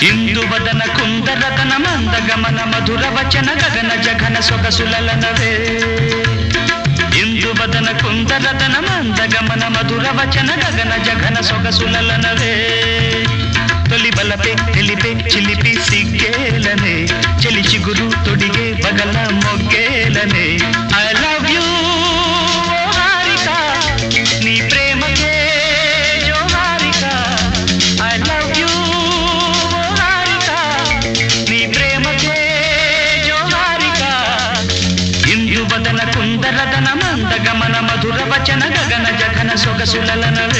ಇಂದು ವದನ ಕುಂದರತನ ಮಂದ ಗಮನ ಮಧುರ ವಚನ ಗಗನ ಜಘನ ಸೊಗಸುಲಲನವೇ ಇಂದು ವದನ ಕುಂದರತನ ಮಂದ ಗಮನ ಮಧುರ ವಚನ ಗಗನ ಜಘನ ಸೊಗಸುಲಲನವೇ ತೊಲಿ ಬಲಪೆ ತಿಳಿಪೆ ಚಿಲಿಪಿ ಸಿಕ್ಕೇಲನೆ ಚಲಿ ಚಿಗುರು ತೊಡಿಗೆ ಬಗಲ ಮೊಗ್ಗೇಲನೆ ಐ ಲವ್ ಯು ಹಾರಿಕಾ ನೀ ಪ್ರೇಮಕ್ಕೆ ಜೋ Harika I love you Harika ನೀ ಪ್ರೇಮಕ್ಕೆ ಜೋ ಹಾರಿಕಾ ಇಂದು ವದನ ಕುಂದರದನ ಮಂದ ಗಮನ ಮಧುರ ವಚನ ಗಗನ ಜಘನ ಸೊಗಸುಲಲನವೇ